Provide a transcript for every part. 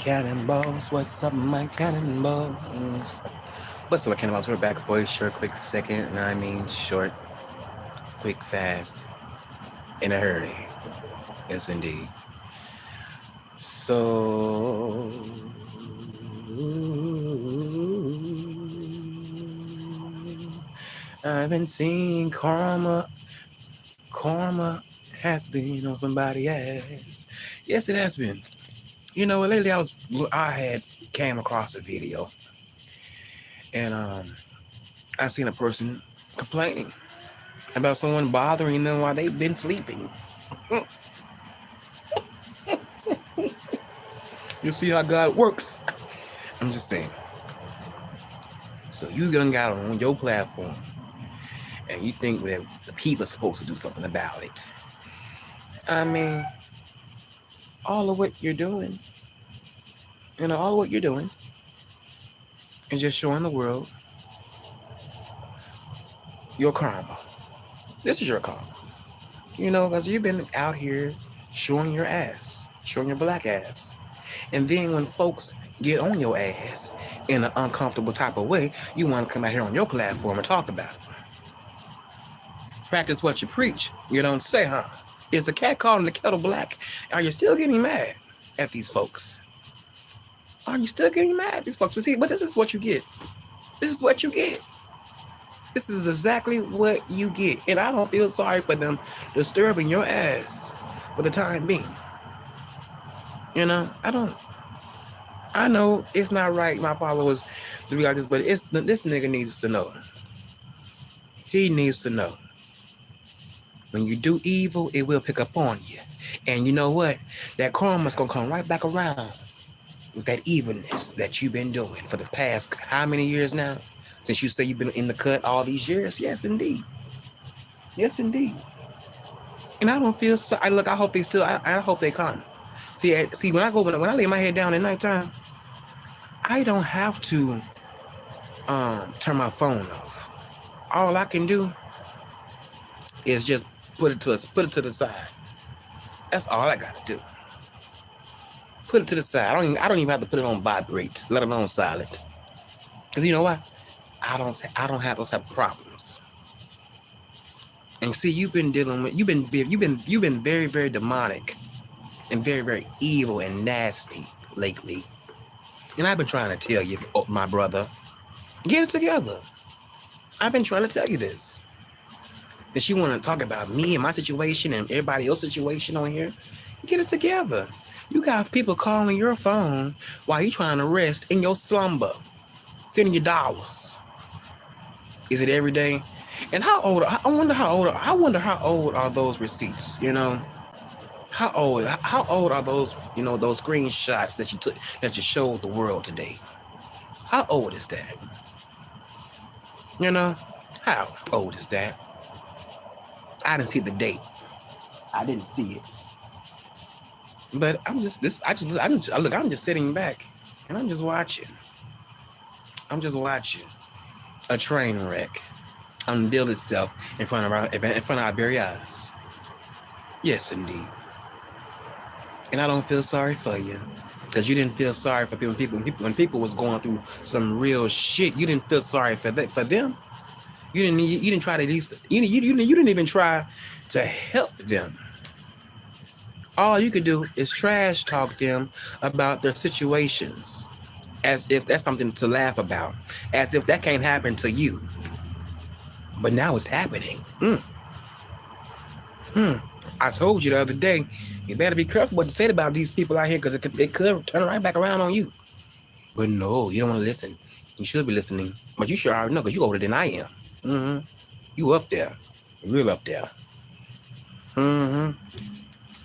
cannonballs? What's up, my cannonballs? What's up, my cannonballs? We're back for a short, quick second. And I mean short, quick, fast, in a hurry. Yes, indeed. So, I've been seeing karma. Karma has been on somebody's ass. Yes, it has been. You know, lately I had came across a video, and I seen a person complaining about someone bothering them while they've been sleeping. You see how God works. I'm just saying. So you done got on your platform, and you think that the people are supposed to do something about it. I mean, all of what you're doing, all of what you're doing is just showing the world your karma. This is your karma. Because you've been out here showing your ass, showing your black ass. And then when folks get on your ass in an uncomfortable type of way, you want to come out here on your platform and talk about it. Practice what you preach. You don't say, huh? Is the cat calling the kettle black? Are you still getting mad at these folks? Are you still getting mad at these folks? But this is what you get. This is what you get. This is exactly what you get. And I don't feel sorry for them disturbing your ass for the time being. I know it's not right, my followers, to be like this, but this nigga needs to know. He needs to know. When you do evil, it will pick up on you. And you know what? That karma's going to come right back around with that evilness that you've been doing for the past how many years now? Since you say you've been in the cut all these years? Yes, indeed. Yes, indeed. And I don't feel so. I hope they still. I hope they come. See, when I lay my head down at nighttime, I don't have to turn my phone off. All I can do is just put it to the side. That's all I got to do. Put it to the side. I don't even have to put it on vibrate, let alone silent. Because you know what? I don't have those type of problems. And see, you've been very, very demonic and very, very evil and nasty lately. And I've been trying to tell you, my brother, get it together. I've been trying to tell you this. That you want to talk about me and my situation and everybody else's situation on here. Get it together. You got people calling your phone while you trying to rest in your slumber, sending you dollars. Is it every day? And I wonder how old are those receipts? How old are those? Those screenshots that you took, that you showed the world today. How old is that? How old is that? I didn't see the date. I didn't see it. But I'm just sitting back and I'm just watching. A train wreck unveil itself in front of our very eyes. Yes, indeed. And I don't feel sorry for you, because you didn't feel sorry for people when people was going through some real shit. You didn't feel sorry for them. You didn't try to at least you didn't even try to help them. All you could do is trash talk them about their situations, as if that's something to laugh about, as if that can't happen to you. But now it's happening. I told you the other day, you better be careful what you say about these people out here, because it could turn right back around on you. But no, you don't want to listen. You should be listening, but you sure already know, because you older than I am. You up there, real up there.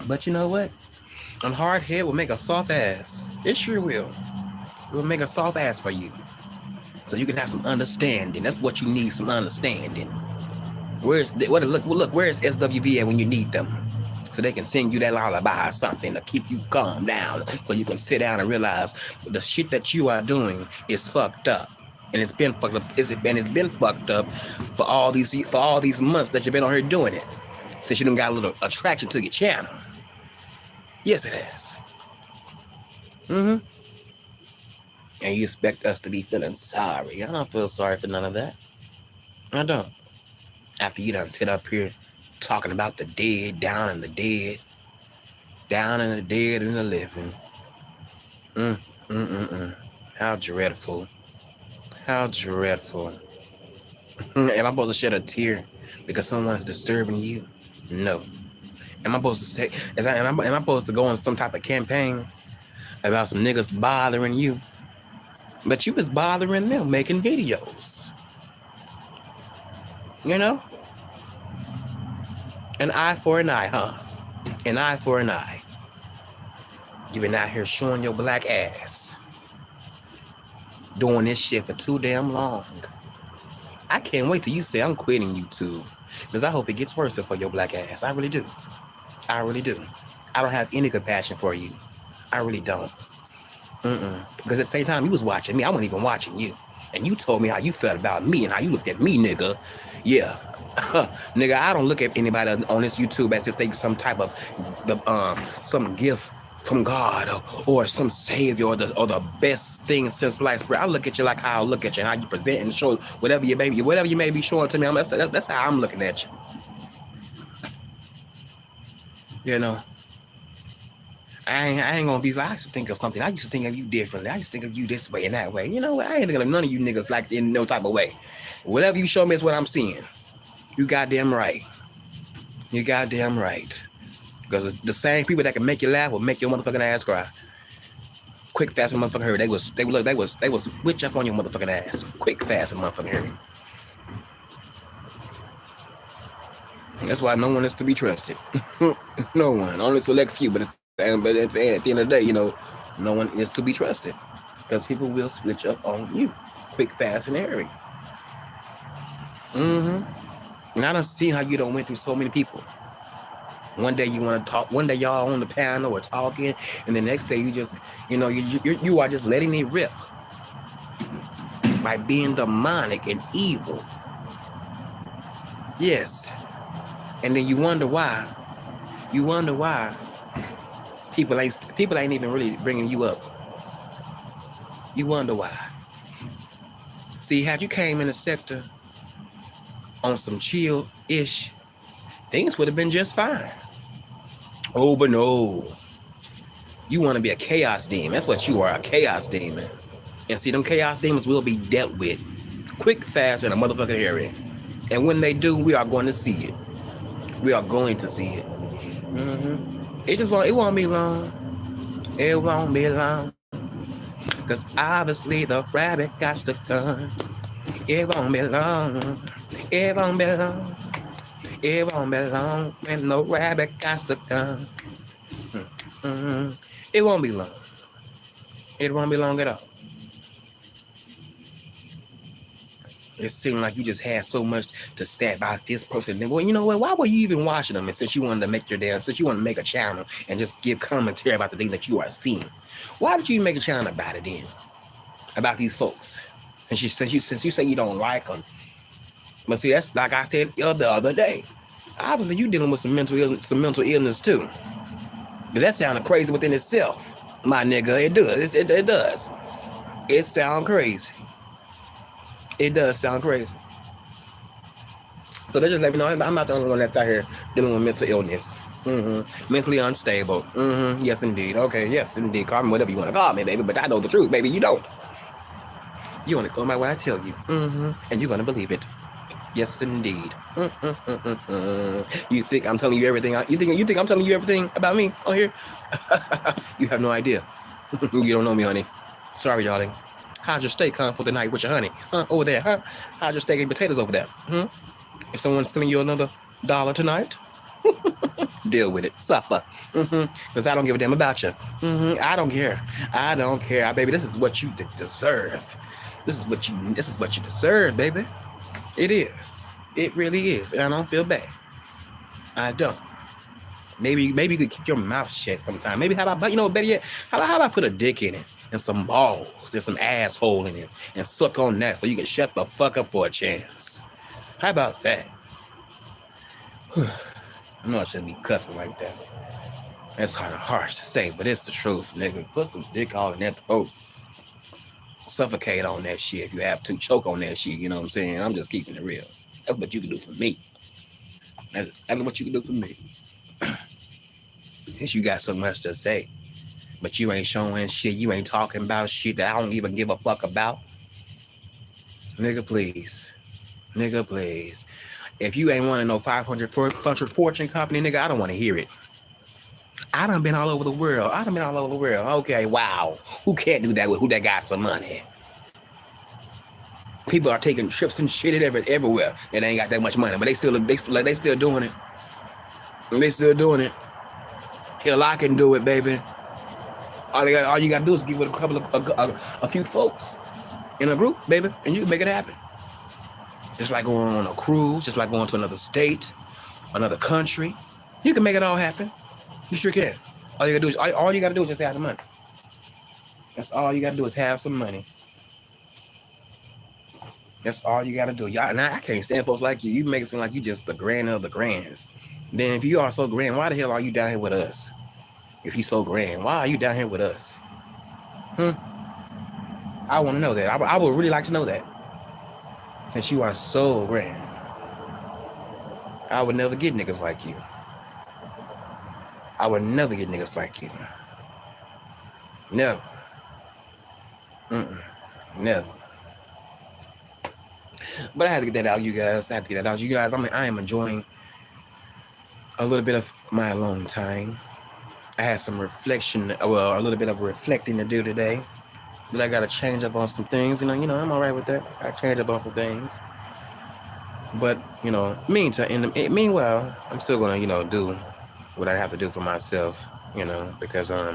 But you know what? A hard head will make a soft ass. It sure will. It will make a soft ass for you, so you can have some understanding. That's what you need, some understanding. Where's SWV at when you need them? So they can sing you that lullaby or something to keep you calm down, so you can sit down and realize the shit that you are doing is fucked up, and it's been fucked up. It's been fucked up for all these months that you've been on here doing it, since you done got a little attraction to your channel. Yes, it has. And you expect us to be feeling sorry. I don't feel sorry for none of that. I don't. After you done sit up here talking about the dead, down in the dead, down in the dead and the living. How dreadful. How dreadful. Am I supposed to shed a tear because someone's disturbing you? No. Am I supposed to say? Am I supposed to go on some type of campaign about some niggas bothering you? But you was bothering them, making videos. You know? An eye for an eye, huh? An eye for an eye. You been out here showing your black ass. Doing this shit for too damn long. I can't wait till you say I'm quitting YouTube. Because I hope it gets worse for your black ass. I really do. I really do. I don't have any compassion for you. I really don't. Because at the same time you was watching me, I wasn't even watching you. And you told me how you felt about me and how you looked at me, nigga. Yeah. Nigga, I don't look at anybody on this YouTube as if they some type of some gift from God or some savior or the best thing since sliced bread. I look at you like how I look at you and how you present and show whatever you may be showing to me. That's how I'm looking at you. You know, I ain't gonna be like, I used to think of something. I used to think of you differently. I used to think of you this way and that way. You know, I ain't thinking of none of you niggas like in no type of way. Whatever you show me is what I'm seeing. You goddamn right. You goddamn right. Because the same people that can make you laugh will make your motherfucking ass cry. Quick, fast, and motherfucking hurry. They was switch up on your motherfucking ass. Quick, fast, and motherfucking hurry. That's why no one is to be trusted. No one. Only select few. But at the end of the day, you know, no one is to be trusted. Because people will switch up on you. Quick, fast, and hurry. And I done seen how you done went through so many people. One day you want to talk, one day y'all on the panel or talking, and the next day you just, you know, you are just letting it rip by being demonic and evil. Yes. And then you wonder why. You wonder why people ain't even really bringing you up. You wonder why. See, had you came in the sector on some chill-ish, things would have been just fine. Oh, but no. You want to be a chaos demon. That's what you are, a chaos demon. And see, them chaos demons will be dealt with quick, fast, and a motherfucking area. And when they do, we are going to see it. We are going to see it. It won't be long. It won't be long. Because obviously the rabbit got the gun. It won't be long. It won't be long. It won't be long when no rabbit got the gun. It won't be long. It won't be long at all. It seemed like you just had so much to say about this person. Well, you know what? Why were you even watching them? And since you wanted to make since you want to make a channel and just give commentary about the things that you are seeing, why did you make a channel about it then? About these folks? And since you say you don't like them, but see, that's like I said the other day. Obviously, you dealing with some mental illness too. But that sounded crazy within itself, my nigga. It does. It does. It sounds crazy. It does sound crazy. So they just let me know I'm not the only one that's out here dealing with mental illness. Mentally unstable. Yes, indeed. Okay, yes, indeed. Call me whatever you want to call me, baby. But I know the truth, baby. You don't. You want to go by what I tell you. And you're going to believe it. Yes, indeed. You think I'm telling you everything? You think I'm telling you everything about me on here? You have no idea. You don't know me, honey. Sorry, darling. How's your steak, huh, for the night with your honey? Over there, huh? How's your steak and potatoes over there? Is someone stealing you another $1 tonight? Deal with it. Suffer. Because I don't give a damn about you. I don't care. I don't care. Baby, this is what you deserve. This is what you deserve, baby. It is. It really is. And I don't feel bad. I don't. Maybe you could keep your mouth shut sometime. Maybe how about, you know, better yet, how about I put a dick in it and some balls and some asshole in it and suck on that so you can shut the fuck up for a chance. How about that? I know I shouldn't be cussing like that. That's kind of harsh to say, but it's the truth, nigga. Put some dick all in that throat. Suffocate on that shit if you have to. Choke on that shit, you know what I'm saying? I'm just keeping it real. That's what you can do for me. That's exactly what you can do for me. Since you got so much to say, but you ain't showing shit, you ain't talking about shit that I don't even give a fuck about. Nigga, please. Nigga, please. If you ain't want to know 500 Fortune company, nigga, I don't want to hear it. I done been all over the world. Okay, wow. Who can't do that with who that got some money? People are taking trips and shit everywhere. And they ain't got that much money, but they still doing it. They still doing it. Hell, I can do it, baby. All you gotta do is give it a few folks in a group, baby, and you can make it happen. Just like going on a cruise, just like going to another state, another country. You can make it all happen. You sure can. All you gotta do is just have the money. That's all you gotta do is have some money. That's all you gotta do. Y'all, now I can't stand folks like you. You make it seem like you just the grand of the grands. Then if you are so grand, why the hell are you down here with us? If you so grand, why are you down here with us? I want to know that. I would really like to know that. Since you are so grand, I would never get niggas like you. I would never get niggas like you. Never. Never. But I had to get that out, you guys. I am enjoying a little bit of my alone time. I had some reflection, a little bit of reflecting to do today. But I got to change up on some things. You know, I'm all right with that. I change up on some things. But, meanwhile, I'm still going to, do what I have to do for myself, because I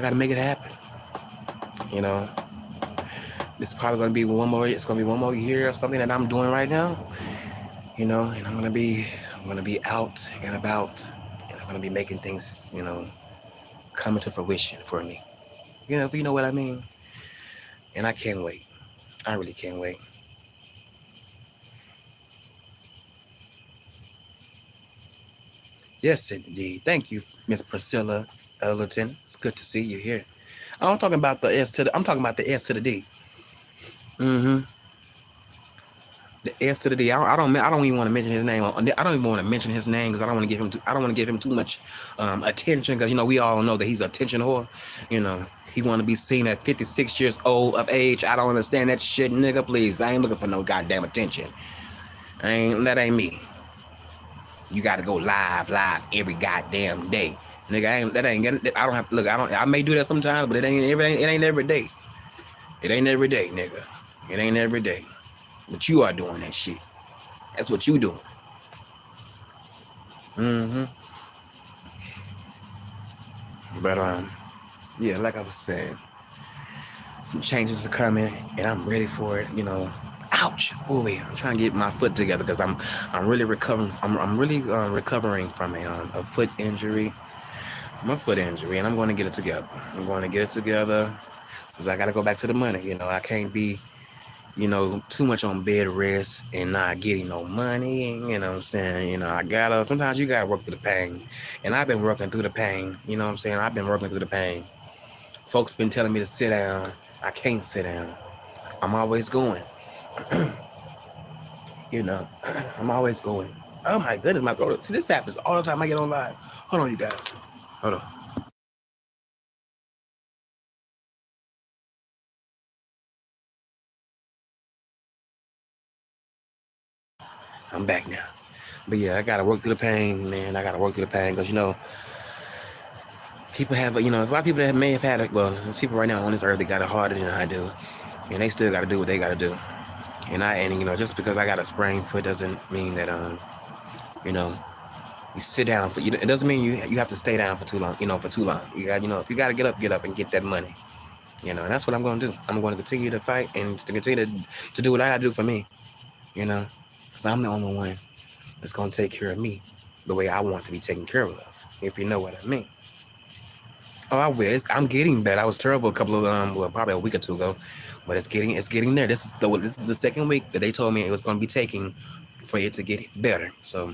got to make it happen. This is probably going to be one more year of something that I'm doing right now, and I'm going to be out and about, and I'm going to be making things, coming to fruition for me. If you know what I mean. And I can't wait. I really can't wait. Yes, indeed. Thank you, Miss Priscilla Ellerton. It's good to see you here. I'm talking about the S to the D. The S to the D. I don't even want to mention his name. I don't even want to mention his name because I don't want to give him too much attention, because we all know that he's an attention whore. He want to be seen at 56 years old of age. I don't understand that shit, nigga. Please, I ain't looking for no goddamn attention. That ain't me. You got to go live every goddamn day, nigga. I don't have to look. I may do that sometimes, but it ain't every day. It ain't every day, nigga. It ain't every day. But you are doing that shit. That's what you doing. But yeah, like I was saying, some changes are coming, and I'm ready for it. Ouch, boy! I'm trying to get my foot together because I'm really recovering. I'm really recovering from a foot injury. My foot injury, and I'm going to get it together. Because I got to go back to the money. I can't be, too much on bed rest and not getting no money. You know what I'm saying? Sometimes you got to work through the pain. And I've been working through the pain. You know what I'm saying? I've been working through the pain. Folks been telling me to sit down. I can't sit down. I'm always going. I'm always going. Oh my goodness, my brother. See, this happens all the time I get on live. Hold on, you guys. Hold on. I'm back now. But yeah, I gotta work through the pain, man. Because people have, there's a lot of people that may have had it. Well, there's people right now on this earth that got it harder than I do, and they still gotta do what they gotta do. And just because I got a sprained foot doesn't mean that you sit down. It doesn't mean you have to stay down for too long. You got, if you gotta get up and get that money. And that's what I'm gonna do. I'm going to continue to fight and to continue to do what I gotta do for me. Because I'm the only one that's gonna take care of me the way I want to be taken care of. If you know what I mean. Oh, I will. I'm getting better. I was terrible a couple of probably a week or two ago. But it's getting there. This is the second week that they told me it was going to be taking for it to get better. So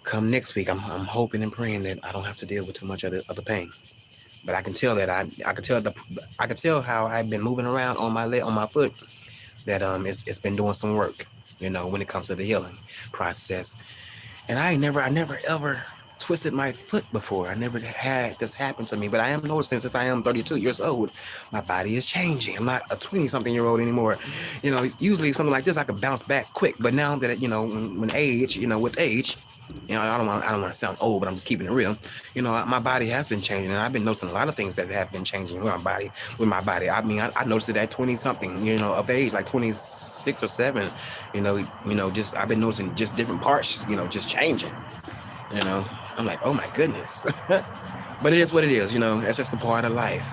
come next week, I'm hoping and praying that I don't have to deal with too much of the pain. But I can tell that I can tell how I've been moving around on my foot that it's been doing some work, when it comes to the healing process. And I never ever twisted my foot before. I never had this happen to me. But I am noticing since I am 32 years old, my body is changing. I'm not a 20-something-year-old anymore. Usually something like this I could bounce back quick. But now that when age, with age, I don't want to sound old, but I'm just keeping it real. My body has been changing, and I've been noticing a lot of things that have been changing with my body. I mean, I noticed it at 20-something, of age, like 26 or 7. Just I've been noticing just different parts, just changing. I'm like, oh my goodness. But it is what it is. That's just a part of life.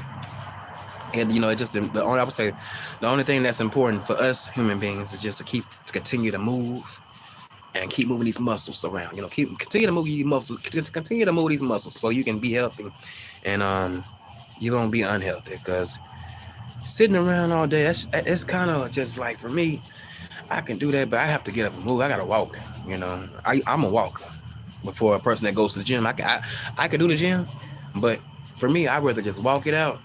And it's just I would say the only thing that's important for us human beings is just to continue to move and keep moving these muscles around. Continue to move these muscles. Continue to move these muscles so you can be healthy, and you won't be unhealthy. Because sitting around all day, it's kind of just like, for me, I can do that, but I have to get up and move. I gotta walk. I'm a walker. Before a person that goes to the gym, I can do the gym, but for me, I'd rather just walk it out.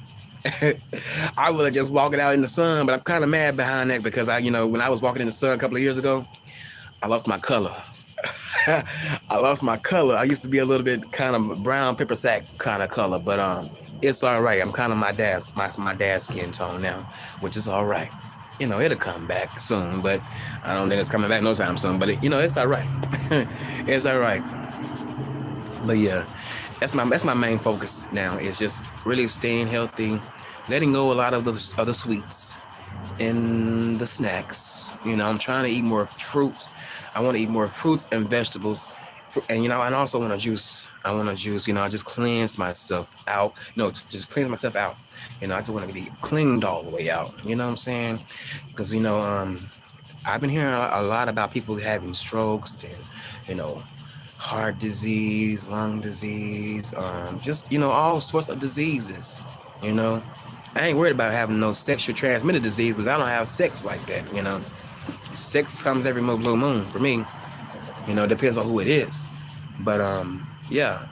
I would just walk it out in the sun, but I'm kind of mad behind that because when I was walking in the sun a couple of years ago, I lost my color. I lost my color. I used to be a little bit kind of brown pepper sack kind of color, but it's all right. I'm kind of my dad's skin tone now, which is all right. It'll come back soon, but I don't think it's coming back no time soon. But it's all right. It's all right. But yeah, that's my main focus now. Is just really staying healthy, letting go a lot of the other sweets and the snacks. I'm trying to eat more fruits. I want to eat more fruits and vegetables, and and also want to juice. I want to juice. Just cleanse myself out. Just cleanse myself out. I just want to be cleaned all the way out. You know what I'm saying? Because I've been hearing a lot about people having strokes and heart disease, lung disease, just all sorts of diseases. I ain't worried about having no sexually transmitted disease because I don't have sex like that. Sex comes every blue moon for me. Depends on who it is. But yeah,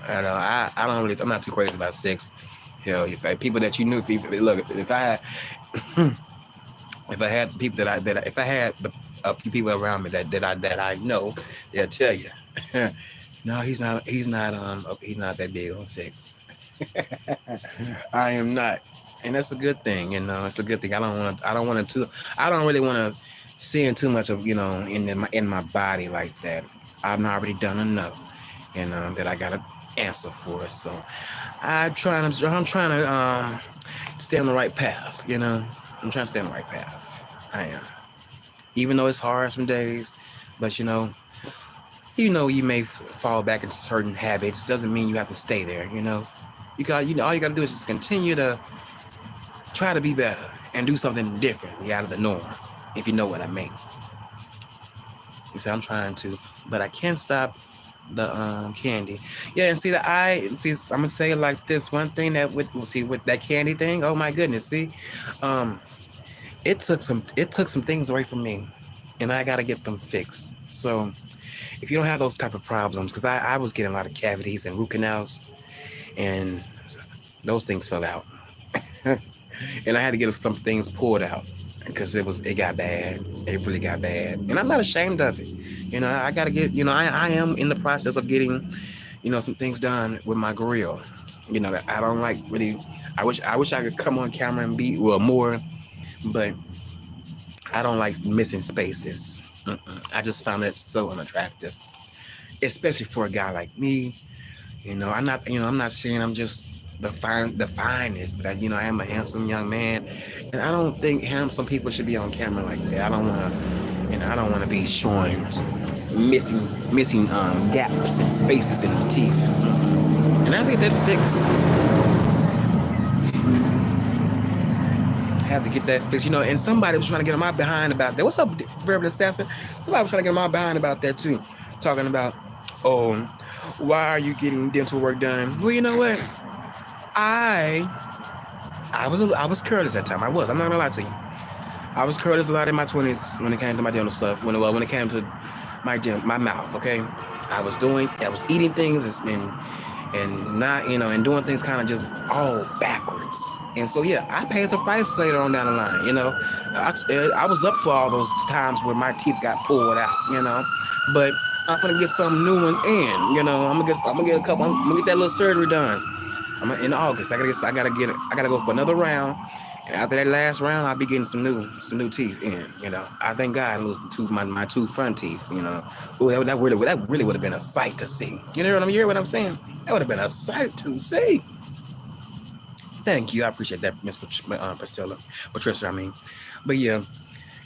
I don't really. I'm not too crazy about sex. If people that you knew, if I had, if I had people if I had a few people around me that I know, they'll tell you, no, he's not that big on sex. I am not, and that's a good thing. It's a good thing. I don't really want to see too much of in my body like that. I've not already done enough, and that I gotta answer for it. So I'm trying to stay on the right path. I'm trying to stay on the right path. I am, even though it's hard some days, but you may fall back into certain habits. Doesn't mean you have to stay there. All you gotta do is just continue to try to be better and do something different out of the norm, if you know what I mean. You see, I'm trying to, but I can't stop the candy. Yeah, and see I'm gonna say it like this. One thing that with that candy thing, oh my goodness, see, it took some things away from me, and I gotta get them fixed. So if you don't have those type of problems, because I was getting a lot of cavities and root canals, and those things fell out. And I had to get some things pulled out because it got bad. It really got bad, and I'm not ashamed of it. I gotta get. I am in the process of getting, some things done with my grill. That I don't like really. I wish I could come on camera and be more, but I don't like missing spaces. I just found it so unattractive, especially for a guy like me. I'm not saying I'm just the finest, but I am a handsome young man, and I don't think handsome people should be on camera like that. I don't want to be showing missing gaps and spaces in the teeth, and I think that fix. Have to get that fixed, and somebody was trying to get on my behind about that. What's up, Verbal Assassin? Somebody was trying to get on my behind about that too, talking about, why are you getting dental work done? Well, you know what? I was careless that time. I'm not gonna lie to you. I was careless a lot in my 20s when it came to my dental stuff. When it came to my mouth. Okay, I was eating things and and not, and doing things kind of just all backwards. And so, yeah, I paid the price later on down the line. I was up for all those times where my teeth got pulled out. But I'm gonna get some new ones in. I'm gonna get a couple. I'm gonna get that little surgery done. In August. I gotta go for another round. And after that last round, I'll be getting some new teeth in. I thank God I lose my two front teeth. Ooh, that really would have been a sight to see. You know what I'm saying? That would have been a sight to see. Thank you. I appreciate that, Miss Patricia. But yeah,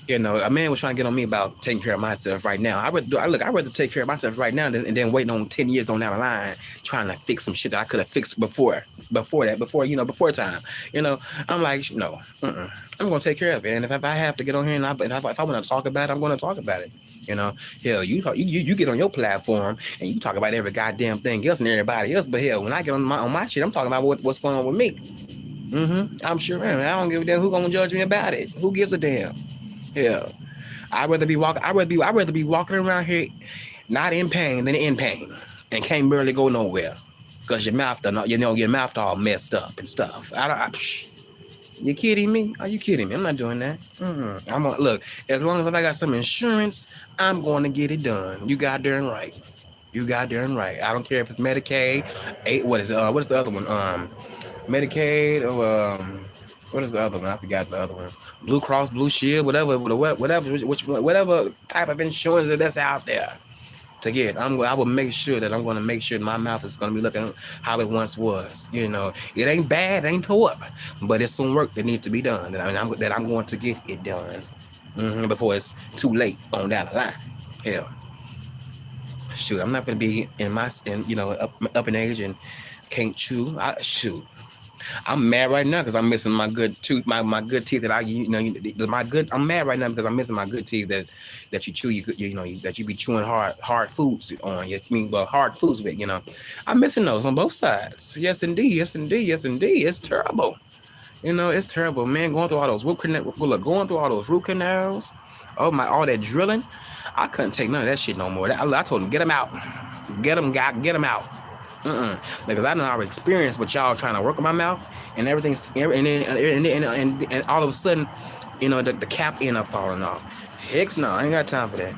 a man was trying to get on me about taking care of myself right now. I'd rather take care of myself right now and then waiting on 10 years down the line, trying to fix some shit that I could have fixed before time. I'm like, no, I'm going to take care of it. And if I have to get on here and if I want to talk about it, I'm going to talk about it. Hell, you get on your platform and you talk about every goddamn thing else and everybody else. But hell, when I get on my shit, I'm talking about what's going on with me. I'm sure, man. I don't give a damn who's gonna judge me about it. Who gives a damn? Yeah, I'd rather be walking around here not in pain than in pain and can't barely go nowhere because your mouth all messed up and stuff. You kidding me? Are you kidding me? I'm not doing that. Look, as long as I got some insurance, I'm going to get it done. You goddamn right. I don't care if it's Medicaid. What is the other one? Medicaid or what is the other one? I forgot the other one. Blue Cross, Blue Shield, whatever type of insurance that's out there to get. I will make sure that I'm going to make sure my mouth is going to be looking how it once was. It ain't bad, it ain't tore up, but it's some work that needs to be done. That I'm going to get it done before it's too late on down the line. Hell, shoot, I'm not going to be up in age and can't chew. I'm mad right now because I'm missing my good tooth, my good teeth that I'm mad right now because I'm missing my good teeth that you chew, that you be chewing hard foods on. Hard foods with. I'm missing those on both sides. Yes, indeed. It's terrible. It's terrible, man. Going through all those root canals. Oh my, all that drilling. I couldn't take none of that shit no more. I told them, get them out. Get them out. Because I know our experience with y'all trying to work on my mouth and everything, and all of a sudden, the cap end up falling off. Heck no, I ain't got time for that.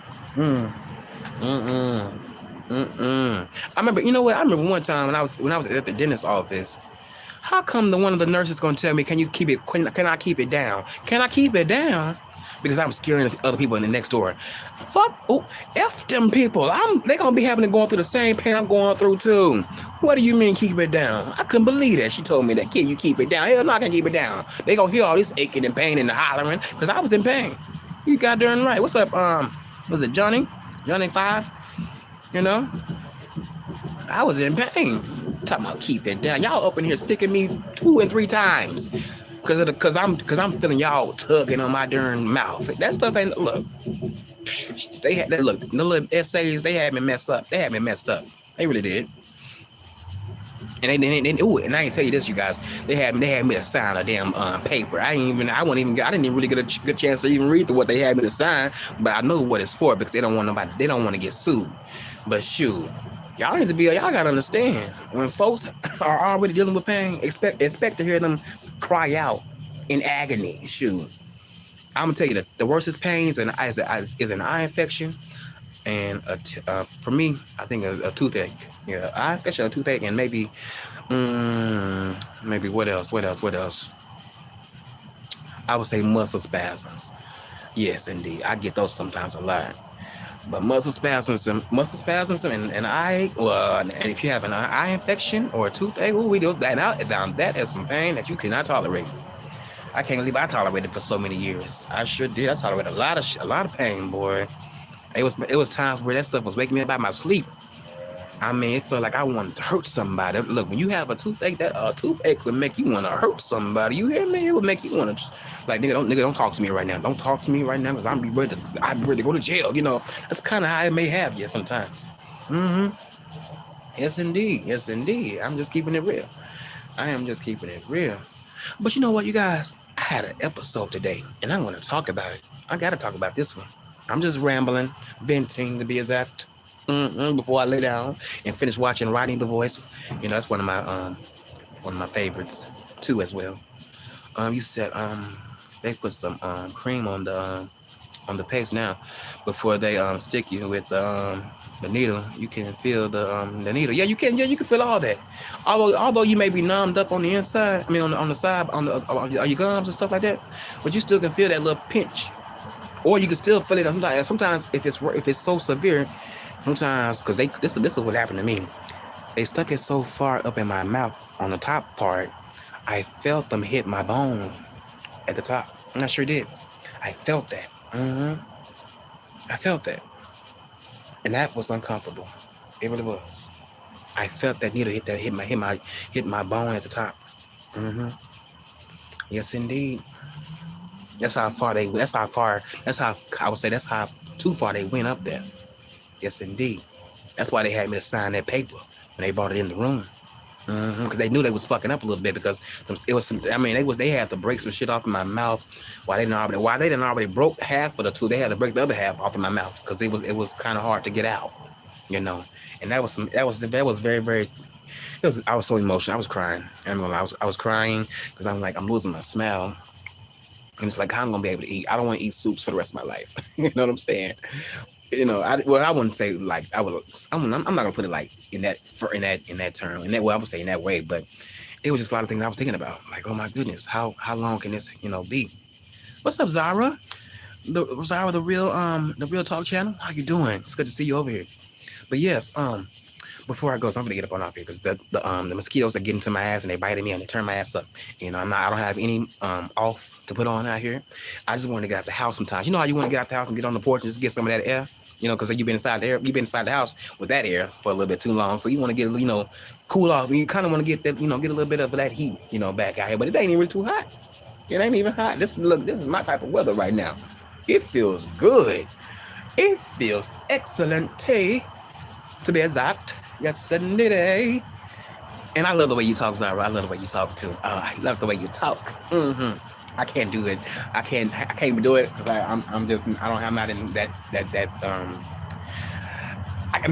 I remember one time when I was at the dentist's office. How come one of the nurses gonna tell me, can I keep it down? Can I keep it down? Because I'm scaring other people in the next door. F them people. They gonna be having to go through the same pain I'm going through too. What do you mean keep it down? I couldn't believe that. She told me that, kid, you keep it down. Hell no, I can keep it down. They gonna hear all this aching and pain and the hollering because I was in pain. You got darn right. What's up? Was it Johnny 5? I was in pain. Talking about keep it down. Y'all up in here sticking me 2 and 3 times. Cause I'm feeling y'all tugging on my darn mouth. That stuff ain't look. They had that look. The little essays they had me messed up. They really did. And I didn't tell you this, you guys. They had me to sign a damn paper. I didn't even really get a good chance to even read what they had me to sign. But I know what it's for because they don't want to get sued. But shoot, y'all gotta understand when folks are already dealing with pain, expect to hear them cry out in agony. Shoot, I'm gonna tell you the worst pain is an eye infection, and for me, I think a toothache. Yeah, eye infection, a toothache, and maybe what else? I would say muscle spasms. Yes, indeed, I get those sometimes a lot. But muscle spasms and eye, and if you have an eye infection or a toothache, that is some pain that you cannot tolerate. I can't believe I tolerated for so many years. I sure did. I tolerated a lot of pain, boy. It was times where that stuff was waking me up out of my sleep. I mean, it felt like I wanted to hurt somebody. Look, when you have a toothache, that toothache would make you want to hurt somebody. You hear me? It would make you want to. Like, nigga, don't talk to me right now. Don't talk to me right now because I'm ready to go to jail. That's kind of how it may have you sometimes. Yes, indeed. I'm just keeping it real. I am just keeping it real. But you know what, you guys? I had an episode today, and I want to talk about it. I got to talk about this one. I'm just rambling, venting to be exact. before I lay down and finish watching Riding the Voice. You know, that's one of my favorites too as well. You said they put some cream on the paste now before they stick you with the needle. You can feel the needle. Yeah, you can. Yeah, you can feel all that. Although you may be numbed up on the inside, I mean on the side on your gums and stuff like that, but you still can feel that little pinch, or you can still feel it. Sometimes if it's so severe, sometimes because this is what happened to me. They stuck it so far up in my mouth on the top part, I felt them hit my bone at the top. And I sure did. I felt that. I felt that. And that was uncomfortable. It really was. I felt that needle hit my bone at the top. Yes, indeed. That's how I would say that's how too far they went up there. Yes, indeed. That's why they had me to sign that paper when they brought it in the room. Because they knew they was fucking up a little bit because it was some. I mean, they had to break some shit off in my mouth while they didn't already broke half of the tooth. They had to break the other half off of my mouth because it was kind of hard to get out, you know. And that was very very. I was so emotional. I was crying. I was crying because I'm losing my smell. And it's like, how I'm gonna be able to eat? I don't want to eat soups for the rest of my life. You know what I'm saying? You know, I wouldn't say like I'm not gonna put it like in that term. I would say in that way, but it was just a lot of things I was thinking about. Like, oh my goodness, how long can this be? What's up, Zara? The real talk channel. How you doing? It's good to see you over here. But yes, before I go, so I'm gonna get up on off here because the mosquitoes are getting to my ass and they biting me and they turn my ass up. You know, I don't have any off to put on out here. I just want to get out the house sometimes. You know how you want to get out the house and get on the porch and just get some of that air? You know, because you've been inside the house with that air for a little bit too long. So you want to get, cool off. You kind of want to get that, get a little bit of that heat, back out here. But it ain't even really too hot. It ain't even hot. This is my type of weather right now. It feels good. It feels excellent, to be exact. Yes, indeed. And I love the way you talk, Zara. I love the way you talk too. I love the way you talk. I can't do it. I can't even do it because I'm not in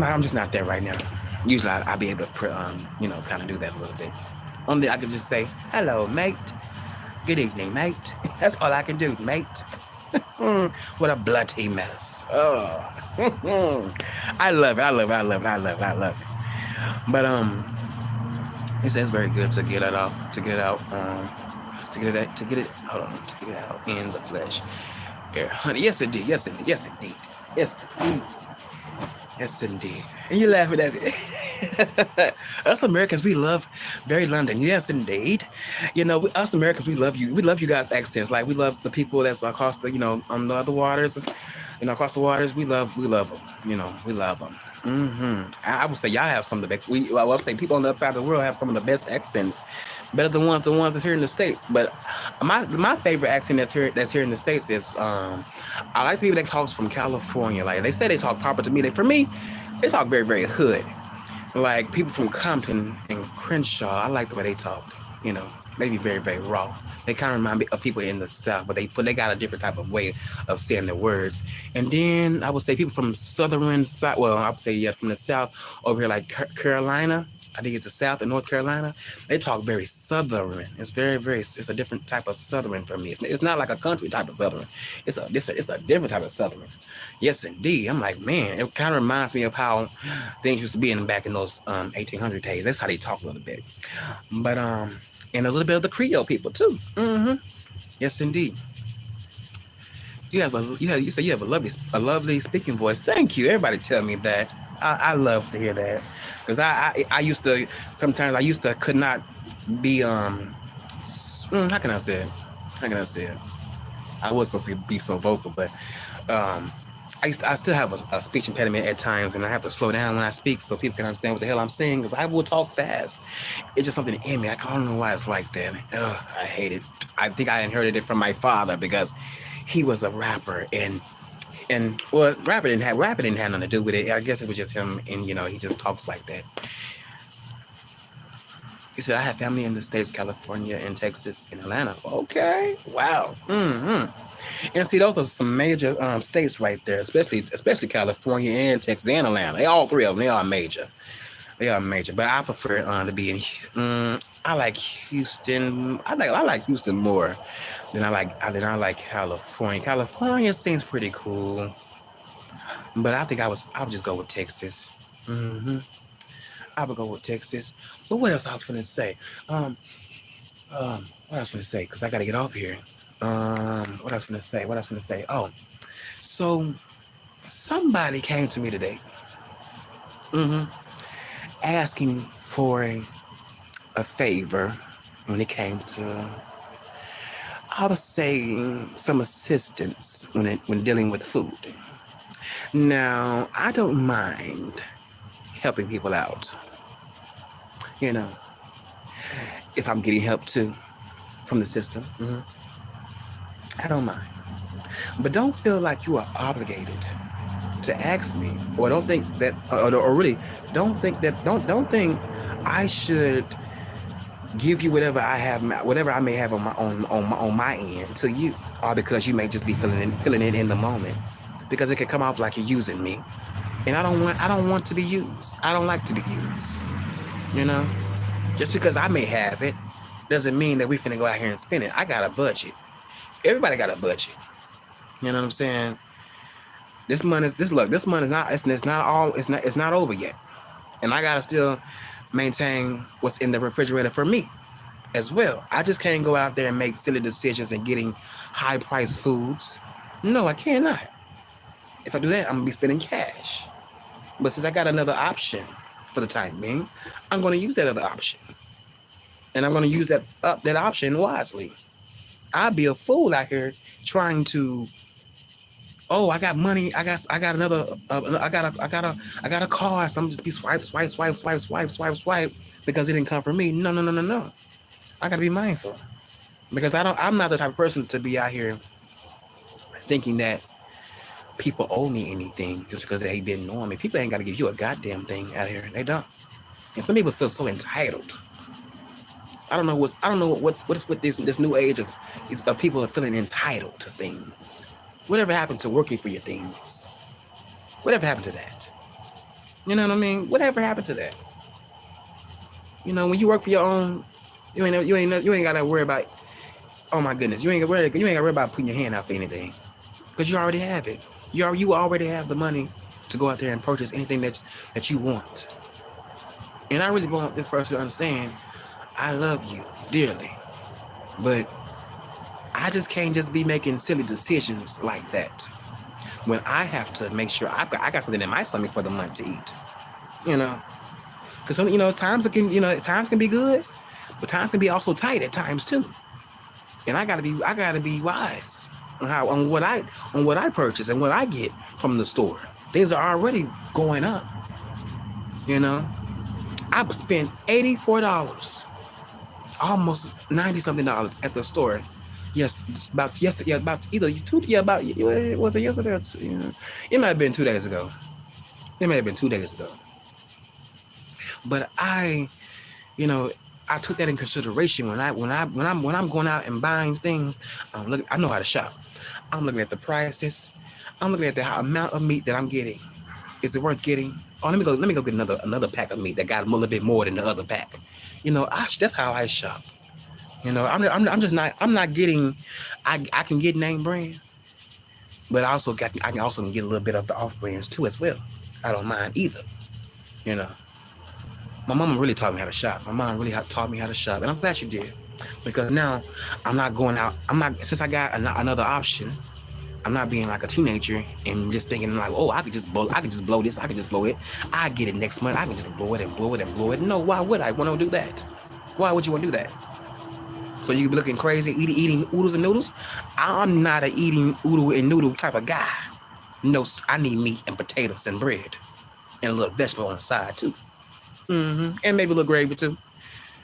I'm just not there right now. Usually I'll be able to kind of do that a little bit. Only I can just say, hello, mate. Good evening, mate. That's all I can do, mate. What a bloody mess. Oh. I love it. But it says very good to get it out in the flesh. Here, honey. Yes indeed. And you're laughing at it. Us Americans, we love very London. Yes indeed. Us Americans, we love you. We love you guys' accents. Like we love the people that's across the on the other waters. Across the waters, we love them. We love them. I would say y'all have some of the best. I would say people on the other side of the world have some of the best accents, better than the ones that's here in the States. But my favorite accent that's here in the States is I like people that talks from California. Like they say they talk proper to me. For me, they talk very very hood. Like people from Compton and Crenshaw, I like the way they talk. They be very very raw. They kind of remind me of people in the South, but they got a different type of way of saying their words. And then I would say people from southern side, well, I would say, from the South over here, like Carolina. I think it's the South and North Carolina. They talk very southern. It's very, very, it's a different type of southern for me. It's not like a country type of southern. It's a different type of southern. Yes, indeed. I'm like, man, it kind of reminds me of how things used to be back in those 1800 days. That's how they talk a little bit. But, and a little bit of the Creole people too. Yes, indeed. You say you have a lovely speaking voice. Thank you. Everybody tell me that. I love to hear that because I used to could not be how can I say it? I was supposed to be so vocal, but I still have a speech impediment at times, and I have to slow down when I speak so people can understand what the hell I'm saying, because I will talk fast. It's just something in me. I don't know why it's like that. I hate it. I think I inherited it from my father because he was a rapper, and rapping didn't have nothing to do with it. I guess it was just him, and he just talks like that. He said, I have family in the States, California and Texas and Atlanta. Okay. Wow. And see, those are some major states right there, especially California and Texas and Atlanta. They all three of them, they are major. They are major. But I prefer to be in I like Houston. I like Houston more than I like California. California seems pretty cool. But I think I would just go with Texas. I would go with Texas. But what else I was gonna say? What I was gonna say? Because I gotta get off here. What I was gonna say? Oh, so somebody came to me today, asking for a favor when it came to, I would say, some assistance when dealing with food. Now, I don't mind helping people out. You know, if I'm getting help too from the system, I don't mind. But don't feel like you are obligated to ask me, or don't think that, or really don't think I should give you whatever I may have on my end to you, or because you may just be feeling it in the moment, because it could come off like you're using me, and I don't want to be used. I don't like to be used. You know, just because I may have it doesn't mean that we finna go out here and spend it. I got a budget. Everybody got a budget. You know what I'm saying? This month is not. It's not over yet, and I gotta still maintain what's in the refrigerator for me as well. I just can't go out there and make silly decisions and getting high priced foods. No, I cannot. If I do that, I'm gonna be spending cash. But since I got another option for the time being, I'm gonna use that other option, and I'm gonna use that option wisely. I'd be a fool out here trying to. Oh, I got money. I got another. I got a car. So I'm just be swipe because it didn't come from me. No. I gotta be mindful, because I'm not the type of person to be out here thinking that people owe me anything just because they didn't know me. People ain't got to give you a goddamn thing out here. They don't. And some people feel so entitled. I don't know what's with this new age of people are feeling entitled to things. Whatever happened to working for your things? Whatever happened to that? You know what I mean? Whatever happened to that? You know, when you work for your own, you ain't gotta worry about. Oh my goodness, you ain't gotta worry about putting your hand out for anything, because you already have it. You already have the money to go out there and purchase anything that you want. And I really want this person to understand, I love you dearly, but I just can't just be making silly decisions like that when I have to make sure I got something in my stomach for the month to eat. You know, because times can be good, but times can be also tight at times too. And I gotta be wise on what I purchase and what I get from the store. Things are already going up. You know, I would spend $84, almost $90-something at the store. Yes, about yesterday. Yeah, about either two. Yeah, about was it yesterday? Or two, you know? It might have been 2 days ago. But I took that in consideration when I'm going out and buying things. I know how to shop. I'm looking at the prices. I'm looking at the amount of meat that I'm getting. Is it worth getting? Oh, let me go get another pack of meat that got a little bit more than the other pack. You know, that's how I shop. You know, I'm not getting. I can get name brand, but I can also get a little bit of the off brands too as well. I don't mind either. You know, my mama really taught me how to shop. My mom really taught me how to shop, and I'm glad she did, because now I'm not going out. Since I got another option. I'm not being like a teenager and just thinking like, oh, I could just blow this, I could just blow it. I get it next month. I can just blow it and blow it and blow it. No, why would I want to do that? Why would you want to do that? So you be looking crazy eating oodles and noodles? I'm not a eating oodle and noodle type of guy. No, I need meat and potatoes and bread and a little vegetable on the side too. And maybe a little gravy too.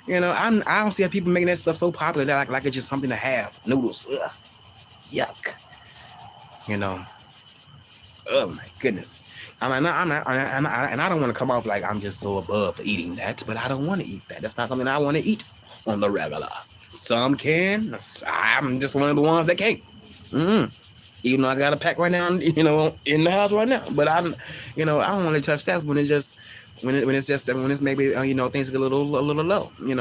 You know, I don't see how people making that stuff so popular that like it's just something to have. Noodles, yuck. You know, oh my goodness. And I don't want to come off like I'm just so above for eating that, but I don't want to eat that. That's not something I want to eat on the regular. Some can. I'm just one of the ones that can't. Even though I got a pack right now, in the house right now. But I don't want to touch that when it's maybe things get a little low, a little low. And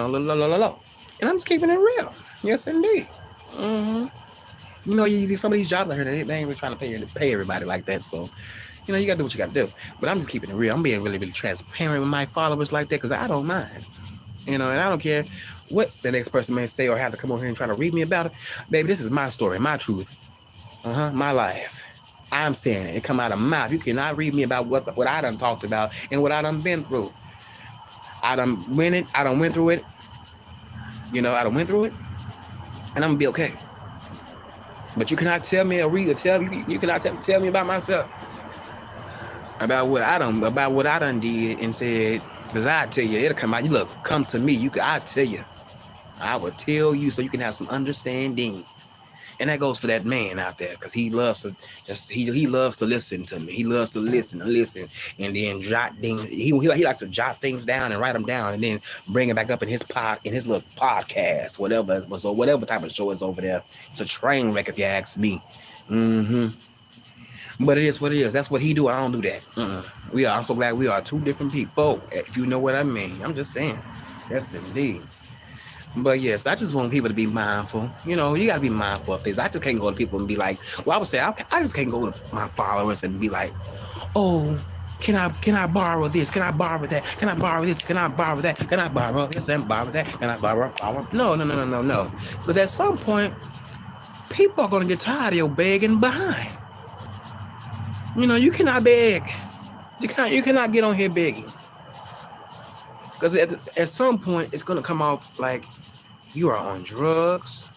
I'm just keeping it real. Yes, indeed. Some of these jobs out here, they ain't really trying to pay everybody like that. So, you got to do what you got to do. But I'm just keeping it real. I'm being really, really transparent with my followers like that because I don't mind. And I don't care what the next person may say or have to come over here and try to read me about it. Baby, this is my story, my truth. My life. I'm saying it. It come out of my mouth. You cannot read me about what I done talked about and what I done been through. I done went it. I done went through it. I done went through it. And I'm going to be okay. But you cannot tell me or read or tell me. You cannot tell me about myself. About what I done did and said. Because I tell you, it'll come out. You look, come to me. I tell you. I will tell you so you can have some understanding. And that goes for that man out there, because he loves to listen to me. He loves to listen, and then jot things. He likes to jot things down and write them down, and then bring it back up in his little podcast, whatever type of show is over there. It's a train wreck, if you ask me. But it is what it is. That's what he do. I don't do that. I'm so glad we are two different people. If you know what I mean. I'm just saying. Yes, indeed. But yes, I just want people to be mindful. You got to be mindful of things. I just can't go to people and be like, well, I would say I just can't go to my followers and be like, oh, can I borrow this? Can I borrow that? Can I borrow this? Can I borrow that? Can I borrow this and borrow that? Can I borrow? No. Because at some point, people are going to get tired of your begging behind. You cannot beg. You cannot get on here begging. Because at some point, it's going to come off like you are on drugs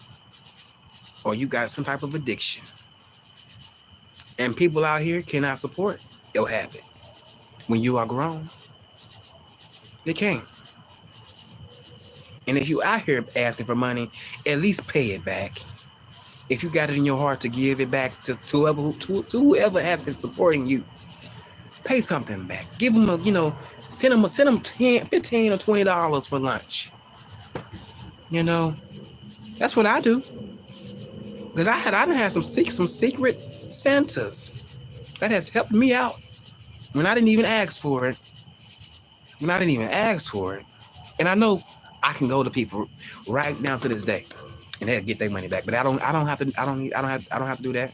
or you got some type of addiction. And people out here cannot support your habit. When you are grown, they can't. And if you out here asking for money, at least pay it back. If you got it in your heart to give it back to whoever has been supporting you, pay something back. Give them send them $10, $15 or $20 for lunch. That's what I do. Because I done had some secret Santas that has helped me out when I didn't even ask for it. And I know I can go to people right down to this day and they'll get their money back. But I don't have to do that.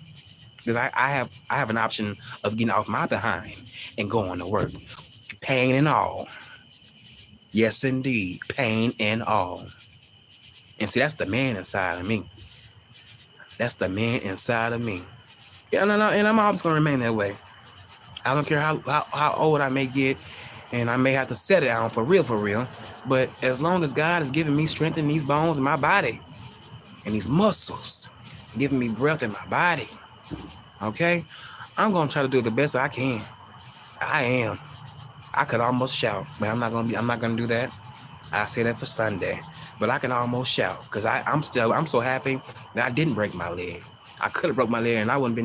Because I have an option of getting off my behind and going to work. Pain and all. Yes, indeed. Pain and all. And see, that's the man inside of me. Yeah, and I'm always going to remain that way. I don't care how old I may get, and I may have to set it down for real. But as long as God is giving me strength in these bones in my body, and these muscles, giving me breath in my body, okay, I'm going to try to do the best I can. I am. I could almost shout, but I'm not gonna do that. I say that for Sunday, but I can almost shout because I'm so happy that I didn't break my leg. I could have broke my leg and I wouldn't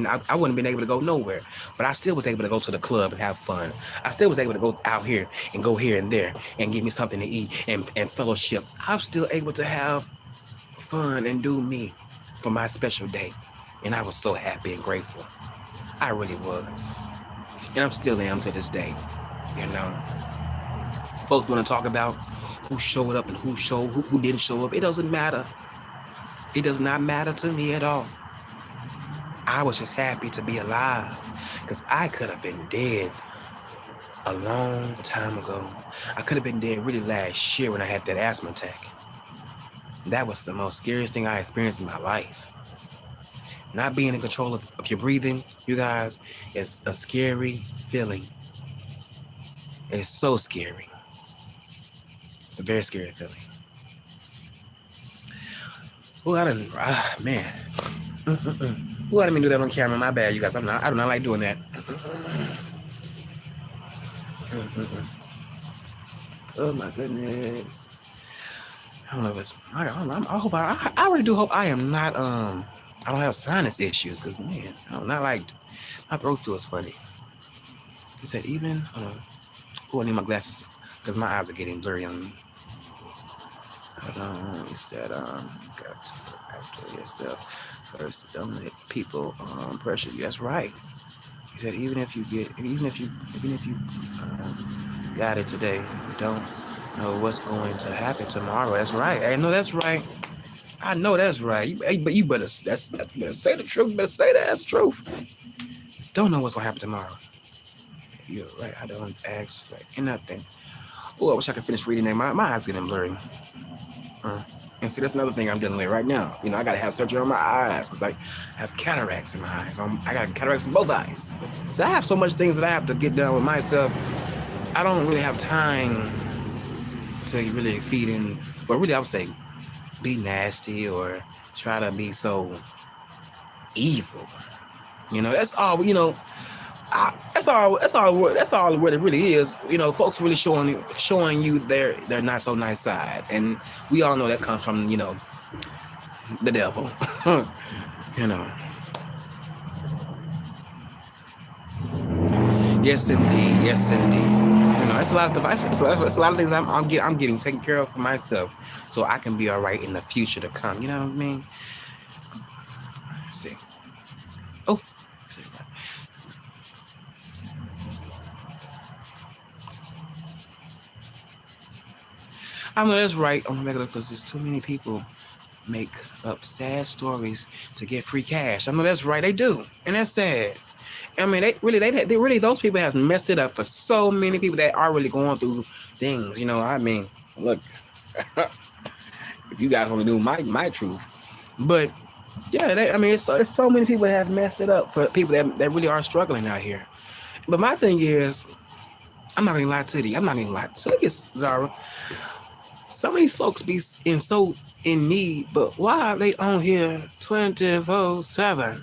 been able to go nowhere, but I still was able to go to the club and have fun. I still was able to go out here and go here and there and get me something to eat and fellowship. I'm still able to have fun and do me for my special day, and I was so happy and grateful. I really was, and I'm still am to this day. Folks want to talk about who showed up and who didn't show up. It doesn't matter. It does not matter to me at all. I was just happy to be alive because I could have been dead a long time ago. I could have been dead really last year when I had that asthma attack. That was the most scariest thing I experienced in my life. Not being in control of your breathing, you guys, is a scary feeling. It's so scary. It's a very scary feeling. Oh, man. Oh, I didn't mean to do that on camera. My bad, you guys. I do not like doing that. Oh my goodness. I don't know if it's. I really do hope I am not. I don't have sinus issues, because man, I don't not like. My throat feels funny. He said, even, oh, I need my glasses because my eyes are getting blurry on me. Hold on. He said, got to look after yourself first. Don't let people pressure you. That's right. He said, even if you got it today, you don't know what's going to happen tomorrow. That's right. I know that's right. I know that's right. But you better you better say the truth. You better say that. That's truth. Don't know what's gonna happen tomorrow. You're right. I don't ask for nothing. Oh, I wish I could finish reading that. My eyes getting blurry. And see, that's another thing I'm dealing with right now. I gotta have surgery on my eyes because I have cataracts in my eyes. I got cataracts in both eyes. So I have so much things that I have to get done with myself. I don't really have time to really feed in, but really I would say be nasty or try to be so evil. That's all. That's all what it really is. Folks really showing you their not so nice side, and we all know that comes from the devil. Yes indeed, yes indeed. It's a lot of stuff. It's a lot of things I'm getting taken care of for myself, so I can be all right in the future to come. You know what I mean? Let's see. Oh. I know that's right on the regular because there's too many people make up sad stories to get free cash. I know that's right. They do, and that's sad. I mean, they really, those people has messed it up for so many people that are really going through things. I mean, look, if you guys want to do my truth, but yeah, it's so many people that has messed it up for people that really are struggling out here. But my thing is, I'm not gonna lie to you, Zara. Some of these folks be in need, but why are they on here 24/7?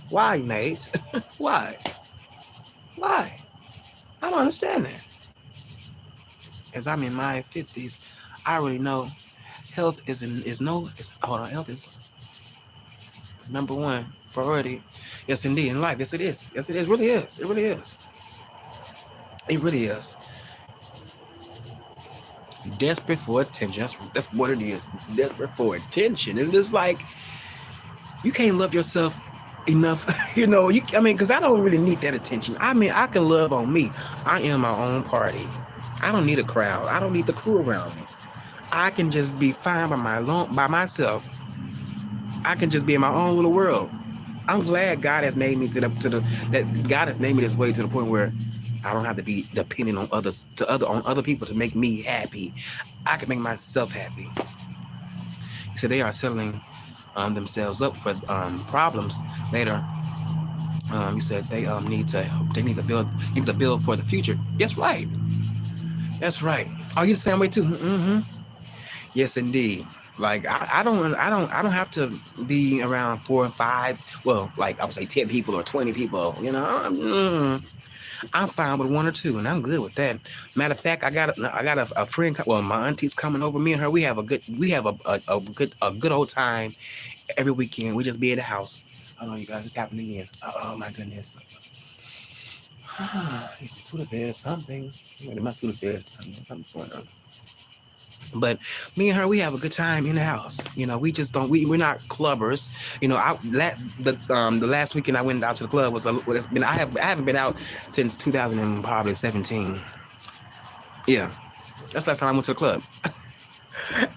Why, Nate? Why? I don't understand that. As I'm in my 50s, I already know health health is number one priority. Yes, indeed, in life. Yes, it is. Yes, it is. Really is. It really is. It really is. Desperate for attention. That's what it is. Desperate for attention. It's just like you can't love yourself enough. Because I don't really need that attention. I mean, I can love on me. I am my own party. I don't need a crowd. I don't need the crew around me. I can just be fine by myself. I can just be in my own little world. I'm glad God has made me that God has made me this way to the point where I don't have to be dependent on other people to make me happy. I can make myself happy. He said they are settling themselves up for problems later. He said they need to build for the future. That's right. That's right. Are you the same way too? Mm-hmm. Yes, indeed. Like I don't have to be around 4 or 5. Well, like I would say 10 people or 20 people. I'm fine with 1 or 2, and I'm good with that. Matter of fact, I got a friend. Well, my auntie's coming over. Me and her, we have a good old time every weekend. We just be at the house. Oh no, you guys, it's happening again. Oh my goodness. He's Sudafed something. My Sudafed something's going on. But me and her, we have a good time in the house. We just don't. We're not clubbers. The last weekend I went out to the club I haven't been out since 2017. Yeah, that's the last time I went to the club.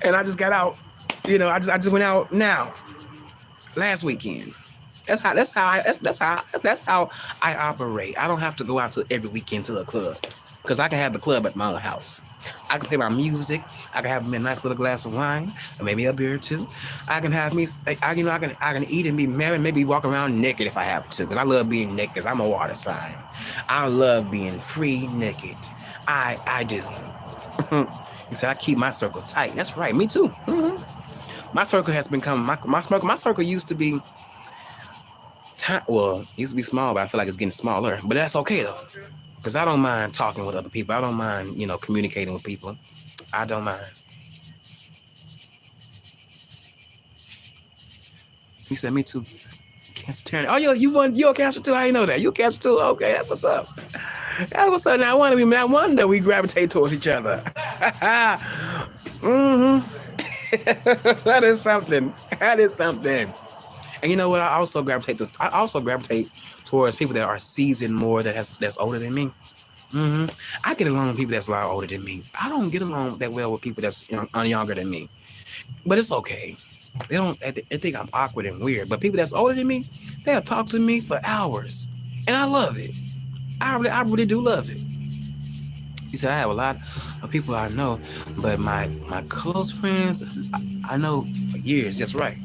And I just got out. I just went out now. Last weekend. That's how I operate. I don't have to go out to every weekend to a club because I can have the club at my own house. I can play my music. I can have me a nice little glass of wine, or maybe a beer or two. I can have me. I can eat and be merry, maybe walk around naked if I have to, because I love being naked. I'm a water sign. I love being free naked. I do. He said I keep my circle tight. That's right. Me too. Mm-hmm. My circle has become my circle used to be. It used to be small, but I feel like it's getting smaller. But that's okay though. Because I don't mind talking with other people. I don't mind, communicating with people. I don't mind. He said, me too. Cancer. Oh, you're a Cancer too? I didn't know that. You a Cancer too? Okay, that's what's up. That's what's up. Now, I wonder we gravitate towards each other. That is something. That is something. And you know what? I also gravitate towards people that are seasoned more, that's older than me. hmm I get along with people that's a lot older than me. I don't get along that well with people that's younger than me. But it's okay. They don't. They think I'm awkward and weird. But people that's older than me, they'll talk to me for hours, and I love it. I really do love it. He said I have a lot of people I know, but my close friends, I know for years. That's right.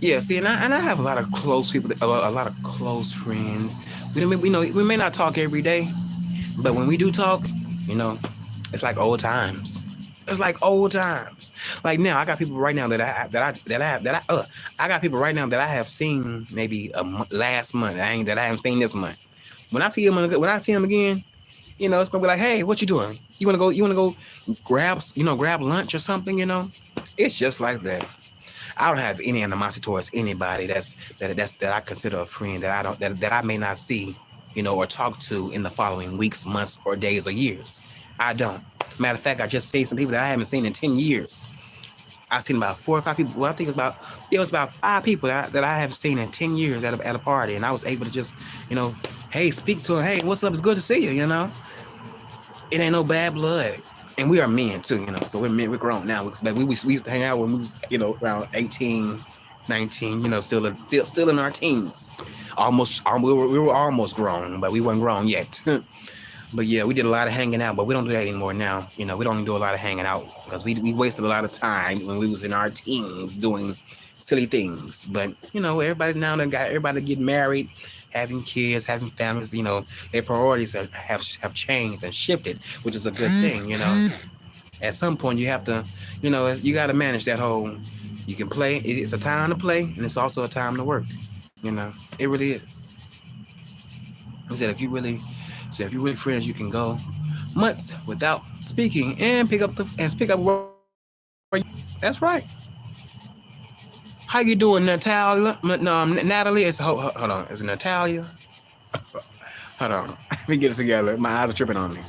Yeah. See, and I have a lot of close people, a lot of close friends. We may not talk every day, but when we do talk, you know, it's like old times. It's like old times. Like now, I got people right now I got people right now that I have seen maybe last month. That I haven't seen this month. When I see them again, you know, it's gonna be like, hey, what you doing? You wanna go grab lunch or something? You know, it's just like that. I don't have any animosity towards anybody that I consider a friend that I may not see, you know, or talk to in the following weeks, months, or days or years. I don't. Matter of fact, I just seen some people that I haven't seen in 10 years. I've seen about 4 or 5 people. Well, I think it was about 5 people that I have seen in 10 years at a party, and I was able to just, you know, hey, speak to them. Hey, what's up? It's good to see you. You know, it ain't no bad blood, and we are men too. You know, so we're men. We're grown now. We used to hang out when we was, you know, around 18, 19. You know, still in our teens. We were almost grown, but we weren't grown yet. But yeah, we did a lot of hanging out, but we don't do that anymore now. You know, we don't do a lot of hanging out because we wasted a lot of time when we was in our teens doing silly things. But you know, everybody getting married, having kids, having families. You know, their priorities have changed and shifted, which is a good thing. You know, at some point you have to, you know, you got to manage that whole. You can play. It's a time to play, and it's also a time to work. You know, it really is. I said, if you really friends, you can go months without speaking and pick up where you. That's right. How you doing, Natalia? No, Natalie. Hold on. Is it Natalia? Hold on. Let me get it together. My eyes are tripping on me.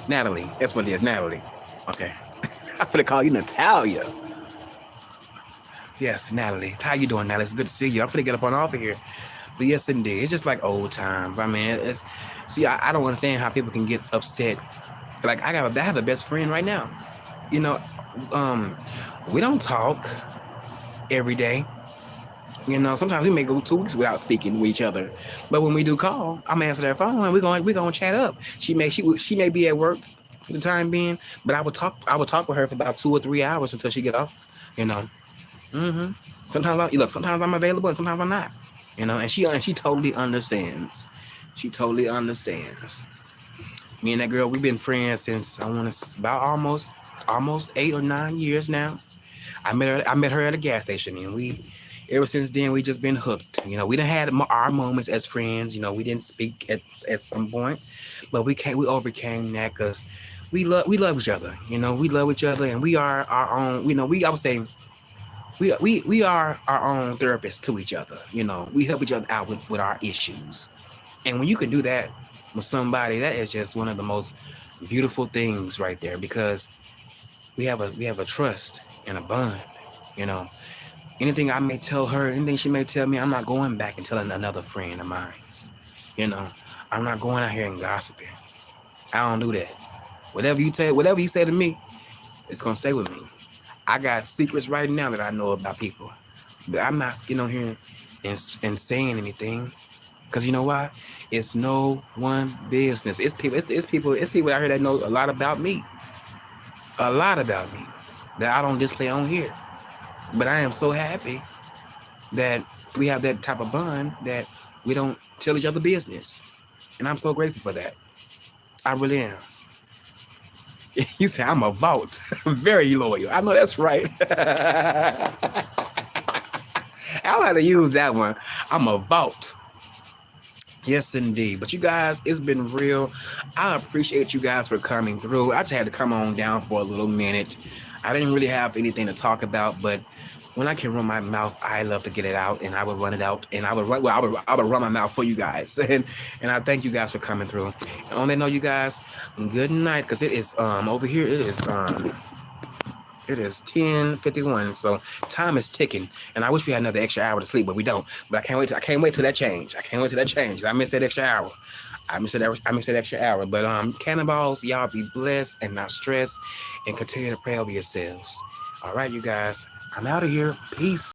Natalie. That's what it is. Natalie. Okay. I'm gonna call you Natalia. Yes, Natalie. How you doing, Natalie? It's good to see you. I'm gonna get up on off of here. But yes, indeed, it's just like old times. I mean, I don't understand how people can get upset. Like I have a best friend right now. You know, we don't talk every day. You know, sometimes we may go 2 weeks without speaking with each other. But when we do call, I'm answer their phone and we're gonna chat up. She may be at work for the time being, but I would talk with her for about 2 or 3 hours until she get off. You know, sometimes I'm available and sometimes I'm not. You know, and she totally understands. She totally understands. Me and that girl, we've been friends since about almost 8 or 9 years now. I met her at a gas station, and ever since then we just been hooked. You know, we done had our moments as friends. You know, we didn't speak at some point, but we overcame that because we love each other. You know, we love each other, and we are our own. You know, I would say. We are our own therapists to each other. You know, we help each other out with our issues. And when you can do that with somebody, that is just one of the most beautiful things right there, because we have a trust and a bond. You know, anything I may tell her, anything she may tell me, I'm not going back and telling another friend of mine. You know, I'm not going out here and gossiping. I don't do that. Whatever you say to me, it's gonna stay with me. I got secrets right now that I know about people, but I'm not getting on here and saying anything, because you know why? It's no one business. It's people out here that know a lot about me that I don't display on here. But I am so happy that we have that type of bond that we don't tell each other business, and I'm so grateful for that. I really am. You say I'm a vault. Very loyal. I know that's right. I'll have to use that one. I'm a vault. Yes, indeed. But you guys, it's been real. I appreciate you guys for coming through. I just had to come on down for a little minute. I didn't really have anything to talk about, but when I can run my mouth, I love to get it out, and I would run it out, and I would run. Well, I would run my mouth for you guys, and I thank you guys for coming through. And on that note, you guys, good night, because it is over here. It is 10:51, so time is ticking, and I wish we had another extra hour to sleep, but we don't. But I can't wait. I can't wait till that change. I can't wait till that change. I missed that extra hour. I missed that extra hour. But cannonballs, y'all be blessed and not stressed, and continue to pray over yourselves. All right, you guys. I'm out of here. Peace.